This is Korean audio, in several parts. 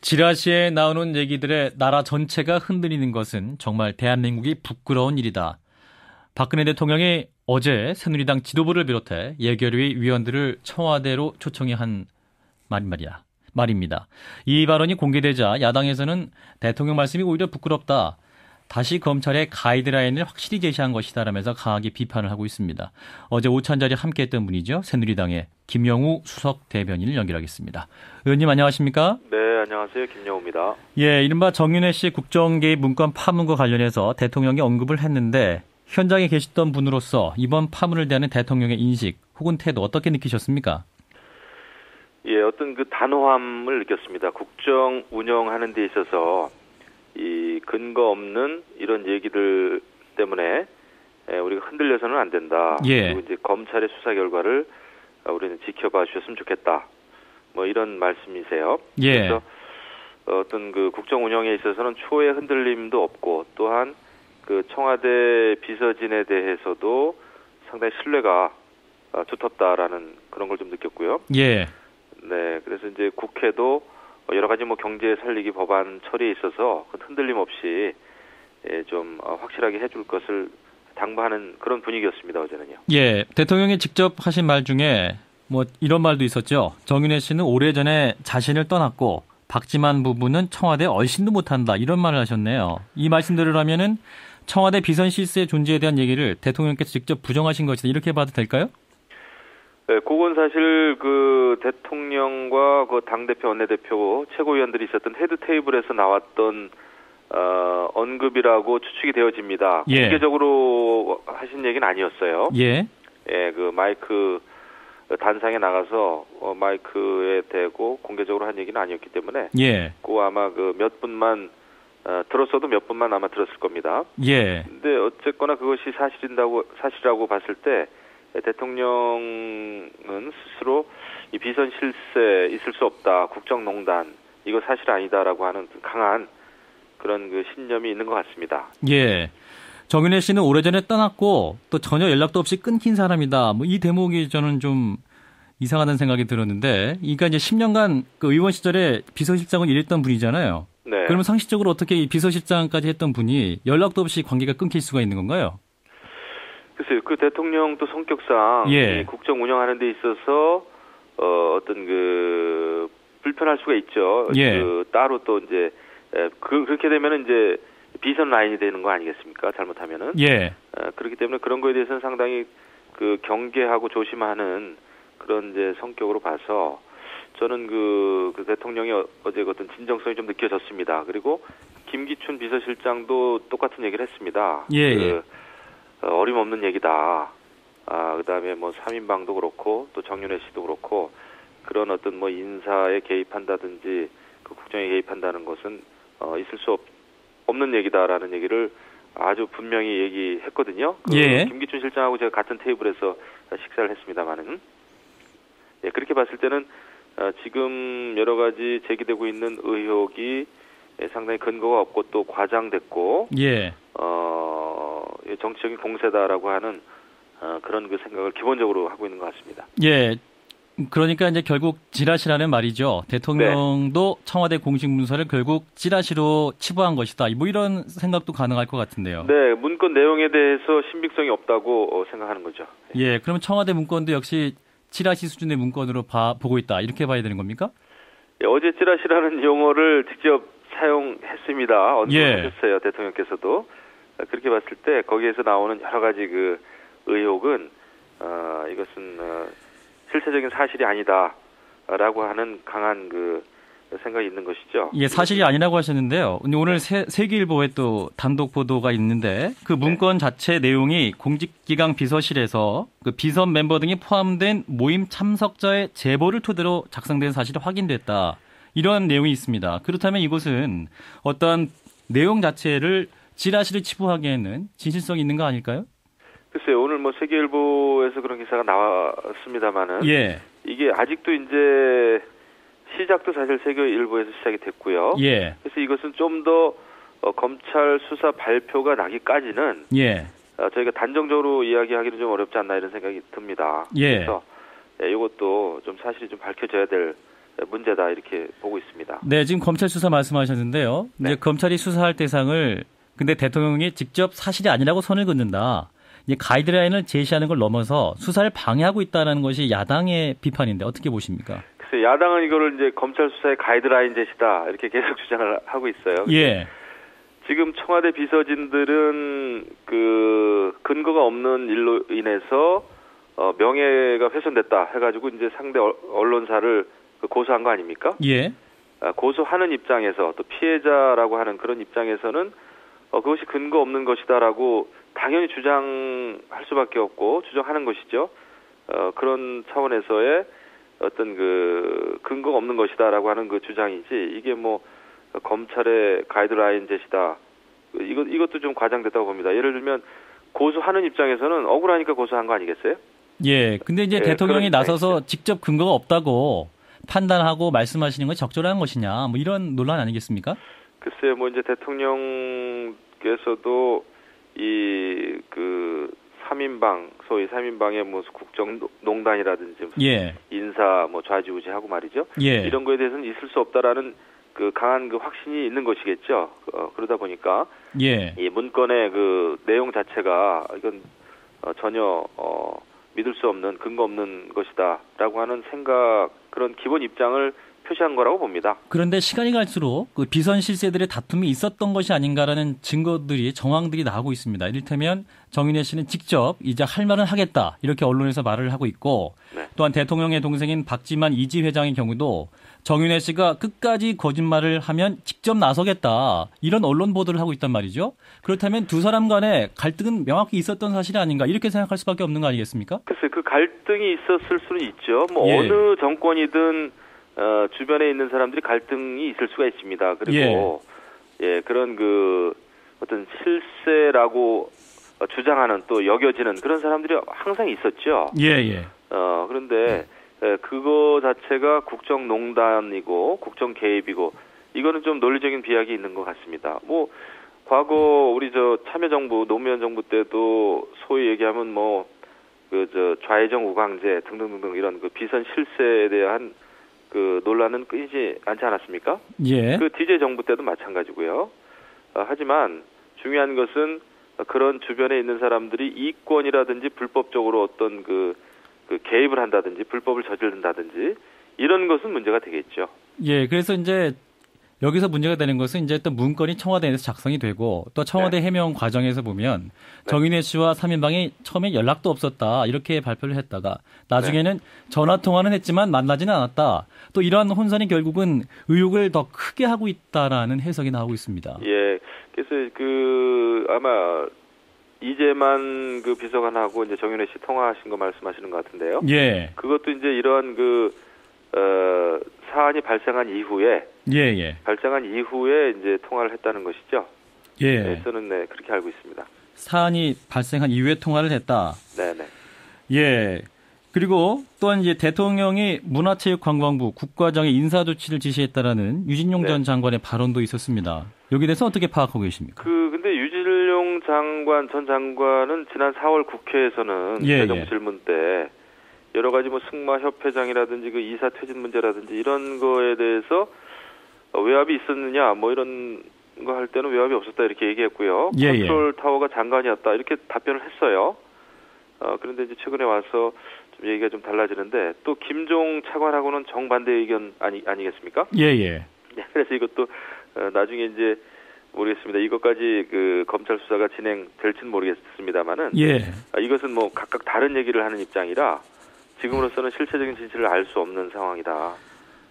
지라시에 나오는 얘기들에 나라 전체가 흔들리는 것은 정말 대한민국이 부끄러운 일이다. 박근혜 대통령이 어제 새누리당 지도부를 비롯해 예결위 위원들을 청와대로 초청해 한 말입니다. 이 발언이 공개되자 야당에서는 대통령 말씀이 오히려 부끄럽다. 다시 검찰의 가이드라인을 확실히 제시한 것이다라면서 강하게 비판을 하고 있습니다. 어제 오찬 자리에 함께했던 분이죠. 새누리당의 김영우 수석 대변인을 연결하겠습니다. 의원님 안녕하십니까? 네, 안녕하세요. 김영우입니다. 예, 이른바 정윤회 씨 국정개입 문건 파문과 관련해서 대통령이 언급을 했는데 현장에 계셨던 분으로서 이번 파문을 대하는 대통령의 인식 혹은 태도 어떻게 느끼셨습니까? 예, 어떤 그 단호함을 느꼈습니다. 국정 운영하는 데 있어서 이 근거 없는 이런 얘기들 때문에 우리가 흔들려서는 안 된다. 예. 그리고 이제 검찰의 수사 결과를 우리는 지켜봐 주셨으면 좋겠다. 뭐 이런 말씀이세요. 예. 그래서 어떤 그 국정 운영에 있어서는 초의 흔들림도 없고 또한 그 청와대 비서진에 대해서도 상당히 신뢰가 두텁다라는 그런 걸 좀 느꼈고요. 예. 네, 그래서 이제 국회도 여러 가지 뭐 경제 살리기 법안 처리에 있어서 흔들림 없이 좀 확실하게 해줄 것을 당부하는 그런 분위기였습니다, 어제는요. 예, 대통령이 직접 하신 말 중에 뭐 이런 말도 있었죠. 정윤회 씨는 오래전에 자신을 떠났고 박지만 부부는 청와대 얼씬도 못한다 이런 말을 하셨네요. 이 말씀대로라면은 청와대 비선 실세의 존재에 대한 얘기를 대통령께서 직접 부정하신 것이다 이렇게 봐도 될까요? 네, 그건 사실 그 대통령과 그 당대표, 원내대표, 최고위원들이 있었던 헤드 테이블에서 나왔던 언급이라고 추측이 되어집니다. 예. 공개적으로 하신 얘기는 아니었어요. 예. 예, 그 마이크 단상에 나가서 마이크에 대고 공개적으로 한 얘기는 아니었기 때문에 예. 그 아마 그 몇 분만 들었어도 몇 분만 아마 들었을 겁니다. 예. 근데 어쨌거나 그것이 사실이라고 봤을 때 대통령은 스스로 이 비선 실세 있을 수 없다. 국정농단 이거 사실 아니다라고 하는 강한 그런 그 신념이 있는 것 같습니다. 예. 정윤회 씨는 오래전에 떠났고 또 전혀 연락도 없이 끊긴 사람이다. 뭐 이 대목이 저는 좀 이상하다는 생각이 들었는데, 그러니까 이제 10년간 그 의원 시절에 비서실장을 일했던 분이잖아요. 네. 그러면 상식적으로 어떻게 이 비서실장까지 했던 분이 연락도 없이 관계가 끊길 수가 있는 건가요? 글쎄요, 그 대통령도 성격상 예. 이 국정 운영하는 데 있어서 어떤 그 불편할 수가 있죠. 예. 그 따로 또 이제 그렇게 되면은 이제 비선 라인이 되는 거 아니겠습니까? 잘못하면은. 예. 그렇기 때문에 그런 거에 대해서는 상당히 그 경계하고 조심하는 그런 이제 성격으로 봐서 저는 그 대통령이 어제 어떤 진정성이 좀 느껴졌습니다. 그리고 김기춘 비서실장도 똑같은 얘기를 했습니다. 예. 어림없는 얘기다. 그다음에 뭐 3인방도 그렇고 또 정윤회 씨도 그렇고 그런 어떤 뭐 인사에 개입한다든지 그 국정에 개입한다는 것은 있을 수 없는 얘기다라는 얘기를 아주 분명히 얘기했거든요. 예. 김기춘 실장하고 제가 같은 테이블에서 식사를 했습니다만은 그렇게 봤을 때는 지금 여러 가지 제기되고 있는 의혹이 상당히 근거가 없고 또 과장됐고 예. 정치적인 공세다라고 하는 그런 그 생각을 기본적으로 하고 있는 것 같습니다. 예. 그러니까 이제 결국 찌라시라는 말이죠. 대통령도 네. 청와대 공식 문서를 결국 찌라시로 치부한 것이다. 뭐 이런 생각도 가능할 것 같은데요. 네, 문건 내용에 대해서 신빙성이 없다고 생각하는 거죠. 예, 그러면 청와대 문건도 역시 찌라시 수준의 문건으로 보고 있다. 이렇게 봐야 되는 겁니까? 예, 어제 찌라시라는 용어를 직접 사용했습니다. 언급하셨어요. 예. 대통령께서도. 그렇게 봤을 때 거기에서 나오는 여러 가지 그 의혹은 이것은 실체적인 사실이 아니다라고 하는 강한 그 생각이 있는 것이죠. 예, 사실이 아니라고 하셨는데요. 오늘 세계일보에 또 단독 보도가 있는데 그 문건 자체 내용이 공직기강 비서실에서 그 비선 멤버 등이 포함된 모임 참석자의 제보를 토대로 작성된 사실이 확인됐다. 이런 내용이 있습니다. 그렇다면 이곳은 어떠한 내용 자체를 찌라시를 치부하기에는 진실성이 있는 거 아닐까요? 글쎄요, 오늘 뭐 세계일보에서 그런 기사가 나왔습니다만은 예. 이게 아직도 이제 시작도 사실 세계일보에서 시작이 됐고요. 예. 그래서 이것은 좀 더 검찰 수사 발표가 나기까지는 예. 저희가 단정적으로 이야기하기는 좀 어렵지 않나 이런 생각이 듭니다. 예. 그래서 이것도 좀 사실이 좀 밝혀져야 될 문제다 이렇게 보고 있습니다. 네, 지금 검찰 수사 말씀하셨는데요. 네. 이제 검찰이 수사할 대상을 근데 대통령이 직접 사실이 아니라고 선을 긋는다. 이제 가이드라인을 제시하는 걸 넘어서 수사를 방해하고 있다는 것이 야당의 비판인데 어떻게 보십니까? 글쎄, 야당은 이거를 이제 검찰 수사의 가이드라인 제시다 이렇게 계속 주장을 하고 있어요. 예. 지금 청와대 비서진들은 그 근거가 없는 일로 인해서 명예가 훼손됐다 해가지고 이제 상대 언론사를 고소한 거 아닙니까? 예. 고소하는 입장에서 또 피해자라고 하는 그런 입장에서는 그것이 근거 없는 것이다라고 당연히 주장할 수밖에 없고 주장하는 것이죠. 그런 차원에서의 어떤 그 근거가 없는 것이다라고 하는 그 주장이지 이게 뭐 검찰의 가이드라인 제시다. 이것도 좀 과장됐다고 봅니다. 예를 들면 고소하는 입장에서는 억울하니까 고소한 거 아니겠어요? 예. 근데 이제 대통령이 나서서 직접 근거가 없다고 판단하고 말씀하시는 건 적절한 것이냐, 뭐 이런 논란 아니겠습니까? 글쎄요, 뭐 이제 대통령께서도 이 그 3인방, 소위 3인방의 뭐 국정농단이라든지 예. 인사 뭐 좌지우지하고 말이죠. 예. 이런 거에 대해서는 있을 수 없다라는 그 강한 그 확신이 있는 것이겠죠. 그러다 보니까 예. 이 문건의 그 내용 자체가 이건 전혀 믿을 수 없는 근거 없는 것이다라고 하는 생각 그런 기본 입장을 표시한 거라고 봅니다. 그런데 시간이 갈수록 그 비선 실세들의 다툼이 있었던 것이 아닌가라는 증거들이 정황들이 나오고 있습니다. 이를테면 정윤회 씨는 직접 이제 할 말은 하겠다 이렇게 언론에서 말을 하고 있고 네. 또한 대통령의 동생인 박지만 이지 회장의 경우도 정윤회 씨가 끝까지 거짓말을 하면 직접 나서겠다 이런 언론 보도를 하고 있단 말이죠. 그렇다면 두 사람 간에 갈등은 명확히 있었던 사실이 아닌가 이렇게 생각할 수밖에 없는 거 아니겠습니까? 글쎄 그 갈등이 있었을 수는 있죠. 뭐 예. 어느 정권이든 주변에 있는 사람들이 갈등이 있을 수가 있습니다. 그리고 예 그런 그 어떤 실세라고 주장하는 또 여겨지는 그런 사람들이 항상 있었죠. 예. 그런데 그거 자체가 국정농단이고 국정 개입이고 이거는 좀 논리적인 비약이 있는 것 같습니다. 뭐 과거 우리 저 참여정부 노무현 정부 때도 소위 얘기하면 뭐 그 저 좌회정 우광제 등등등등 이런 그 비선 실세에 대한 그 논란은 끊이지 않지 않았습니까? 예. 그 DJ 정부 때도 마찬가지고요. 하지만 중요한 것은 그런 주변에 있는 사람들이 이권이라든지 불법적으로 어떤 그 개입을 한다든지 불법을 저지른다든지 이런 것은 문제가 되겠죠. 예. 그래서 이제 여기서 문제가 되는 것은 이제 또 문건이 청와대에서 작성이 되고 또 청와대 해명 과정에서 보면 정윤회 씨와 3인방이 처음에 연락도 없었다 이렇게 발표를 했다가 나중에는 전화 통화는 했지만 만나지는 않았다. 또 이러한 혼선이 결국은 의혹을 더 크게 하고 있다라는 해석이 나오고 있습니다. 예. 그래서 그 아마 이재만 그 비서관하고 이제 정윤회 씨 통화하신 거 말씀하시는 것 같은데요. 예. 그것도 이제 이러한 그 사안이 발생한 이후에 발생한 이후에 이제 통화를 했다는 것이죠. 예. 네, 저는 그렇게 알고 있습니다. 사안이 발생한 이후에 통화를 했다. 네네. 예. 그리고 또한 이제 대통령이 문화체육관광부 국과장의 인사 조치를 지시했다라는 유진용 전 장관의 발언도 있었습니다. 여기에 대해서 어떻게 파악하고 계십니까? 근데 유진용 전 장관은 지난 4월 국회에서는 대정부 질문 때 여러 가지 뭐 승마협회장이라든지 그 이사 퇴진 문제라든지 이런 거에 대해서 외압이 있었느냐 뭐 이런 거 할 때는 외압이 없었다 이렇게 얘기했고요. 컨트롤 타워가 장관이었다 이렇게 답변을 했어요. 그런데 이제 최근에 와서 좀 얘기가 좀 달라지는데 또 김종 차관하고는 정반대 의견 아니겠습니까? 예. 그래서 이것도 나중에 이제 모르겠습니다. 이것까지 그 검찰 수사가 진행될지는 모르겠습니다만은 이것은 뭐 각각 다른 얘기를 하는 입장이라 지금으로서는 실체적인 진실을 알 수 없는 상황이다.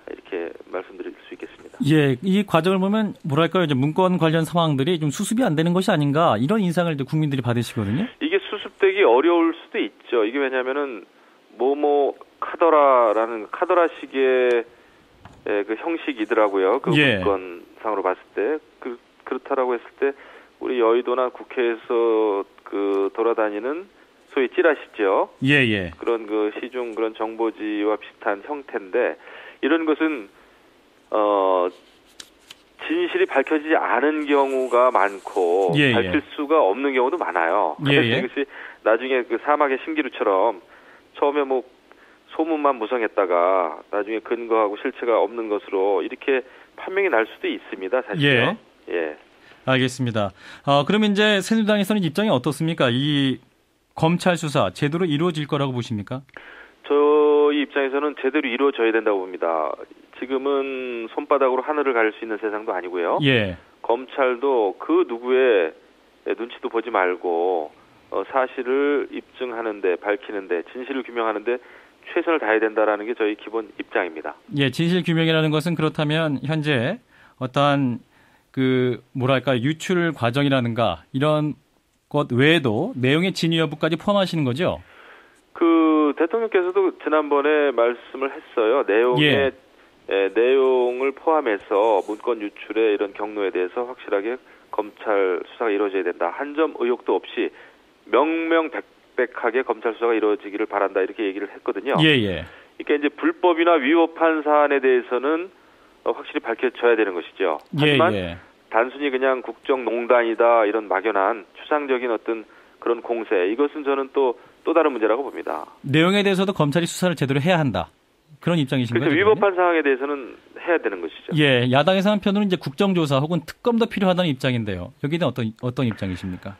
이렇게 말씀드릴 수 있겠습니다. 예, 이 과정을 보면 뭐랄까요, 이제 문건 관련 상황들이 좀 수습이 안 되는 것이 아닌가 이런 인상을 이제 국민들이 받으시거든요. 이게 수습되기 어려울 수도 있죠. 이게 왜냐하면은 카더라라는 카더라식의 그 형식이더라고요. 그 문건상으로 봤을 때 그렇다라고 했을 때 우리 여의도나 국회에서 그 돌아다니는 소위 찌라시죠. 그런 그 시중 그런 정보지와 비슷한 형태인데 이런 것은 진실이 밝혀지지 않은 경우가 많고 밝힐 수가 없는 경우도 많아요. 그래서 이것이 나중에 그 사막의 신기루처럼 처음에 뭐 소문만 무성했다가 나중에 근거하고 실체가 없는 것으로 이렇게 판명이 날 수도 있습니다. 사실요. 예. 알겠습니다. 그럼 이제 새누리당에서는 입장이 어떻습니까? 이 검찰 수사 제대로 이루어질 거라고 보십니까? 저희 입장에서는 제대로 이루어져야 된다고 봅니다. 지금은 손바닥으로 하늘을 가릴 수 있는 세상도 아니고요. 예. 검찰도 그 누구의 눈치도 보지 말고 사실을 입증하는데, 밝히는데, 진실을 규명하는데 최선을 다해야 된다라는 게 저희 기본 입장입니다. 예, 진실 규명이라는 것은 그렇다면 현재 어떠한 유출 과정이라는가 이런 것 외에도 내용의 진위 여부까지 포함하시는 거죠? 대통령께서도 지난번에 말씀을 했어요. 내용을 포함해서 문건 유출의 이런 경로에 대해서 확실하게 검찰 수사가 이루어져야 된다. 한 점 의혹도 없이 명명백백하게 검찰 수사가 이루어지기를 바란다. 이렇게 얘기를 했거든요. 예. 그러니까 이제 불법이나 위법한 사안에 대해서는 확실히 밝혀져야 되는 것이죠. 하지만 단순히 그냥 국정농단이다 이런 막연한 추상적인 어떤 그런 공세, 이것은 저는 또 다른 문제라고 봅니다. 내용에 대해서도 검찰이 수사를 제대로 해야 한다. 그런 입장이신 거죠? 위법한 사항에 대해서는 해야 되는 것이죠. 예, 야당에서 한편으로는 이제 국정조사 혹은 특검도 필요하다는 입장인데요. 여기는 어떤 입장이십니까?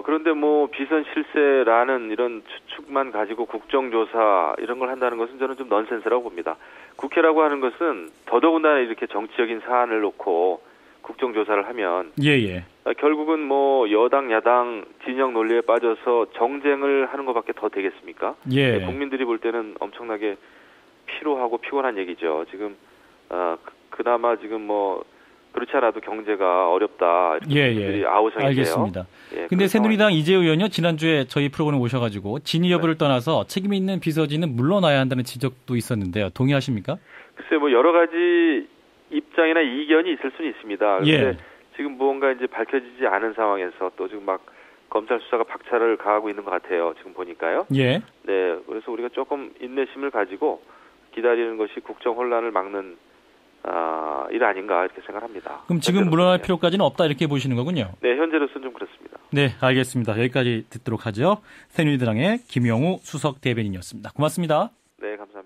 그런데 비선 실세라는 이런 추측만 가지고 국정조사 이런 걸 한다는 것은 저는 좀 넌센스라고 봅니다. 국회라고 하는 것은 더더군다나 이렇게 정치적인 사안을 놓고 국정조사를 하면 결국은 여당 야당 진영 논리에 빠져서 정쟁을 하는 것밖에 더 되겠습니까? 국민들이 볼 때는 엄청나게 피로하고 피곤한 얘기죠. 지금 그나마 지금 그렇지 않아도 경제가 어렵다 이렇게 분들이 아우성인데요. 알겠습니다. 근데 새누리당 이재호 의원요 지난주에 저희 프로그램 오셔가지고 진위 여부를 떠나서 책임 있는 비서진은 물러나야 한다는 지적도 있었는데요. 동의하십니까? 글쎄 여러 가지 입장이나 이견이 있을 수는 있습니다. 그런데 지금 무언가 이제 밝혀지지 않은 상황에서 또 지금 막 검찰 수사가 박차를 가하고 있는 것 같아요. 지금 보니까요. 네, 그래서 우리가 조금 인내심을 가지고 기다리는 것이 국정 혼란을 막는 일 아닌가 이렇게 생각합니다. 그럼 지금 물러날 필요까지는 없다 이렇게 보시는 거군요. 네, 현재로서는 좀 그렇습니다. 네, 알겠습니다. 여기까지 듣도록 하죠. 새누리당의 김영우 수석 대변인이었습니다. 고맙습니다. 네, 감사합니다.